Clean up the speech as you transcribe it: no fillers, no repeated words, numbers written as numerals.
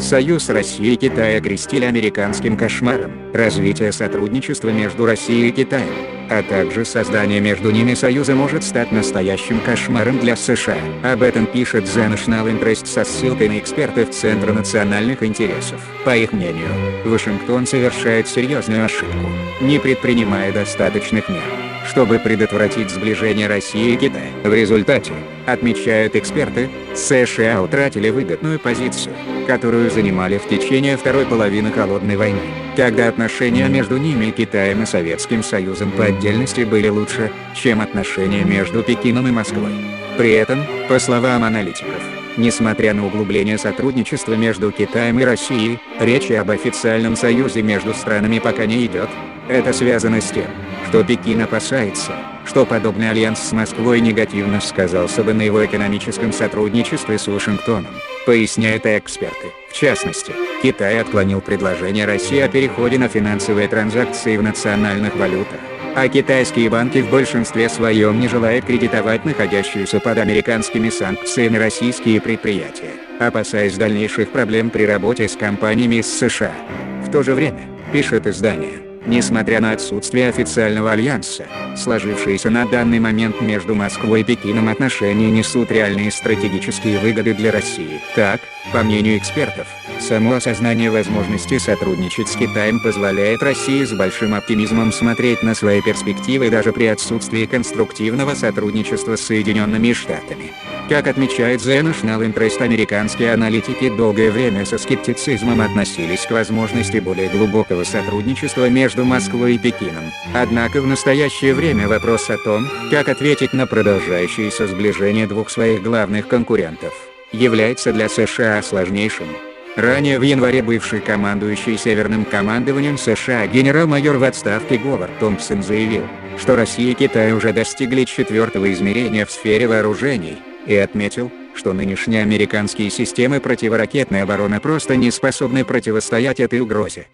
Союз России и Китая окрестили американским кошмаром развитие сотрудничества между Россией и Китаем, а также создание между ними союза может стать настоящим кошмаром для США. Об этом пишет The National Interest со ссылкой на экспертов Центра национальных интересов. По их мнению, Вашингтон совершает серьезную ошибку, не предпринимая достаточных мер, чтобы предотвратить сближение России и Китая. В результате, отмечают эксперты, США утратили выгодную позицию, которую занимали в течение второй половины Холодной войны, когда отношения между ними и Китаем и Советским Союзом по отдельности были лучше, чем отношения между Пекином и Москвой. При этом, по словам аналитиков, несмотря на углубление сотрудничества между Китаем и Россией, речи об официальном союзе между странами пока не идет. Это связано с тем, что Пекин опасается, что подобный альянс с Москвой негативно сказался бы на его экономическом сотрудничестве с Вашингтоном, поясняют эксперты. В частности, Китай отклонил предложение России о переходе на финансовые транзакции в национальных валютах, а китайские банки в большинстве своем не желают кредитовать находящиеся под американскими санкциями российские предприятия, опасаясь дальнейших проблем при работе с компаниями из США. В то же время, пишет издание, несмотря на отсутствие официального альянса, сложившиеся на данный момент между Москвой и Пекином отношения несут реальные стратегические выгоды для России. Так, по мнению экспертов, само осознание возможности сотрудничать с Китаем позволяет России с большим оптимизмом смотреть на свои перспективы даже при отсутствии конструктивного сотрудничества с Соединенными Штатами. Как отмечает The National Interest, американские аналитики долгое время со скептицизмом относились к возможности более глубокого сотрудничества между Москвой и Пекином. Однако в настоящее время вопрос о том, как ответить на продолжающееся сближение двух своих главных конкурентов, является для США сложнейшим. Ранее в январе бывший командующий Северным командованием США генерал-майор в отставке Говард Томпсон заявил, что Россия и Китай уже достигли четвертого измерения в сфере вооружений, и отметил, что нынешние американские системы противоракетной обороны просто не способны противостоять этой угрозе.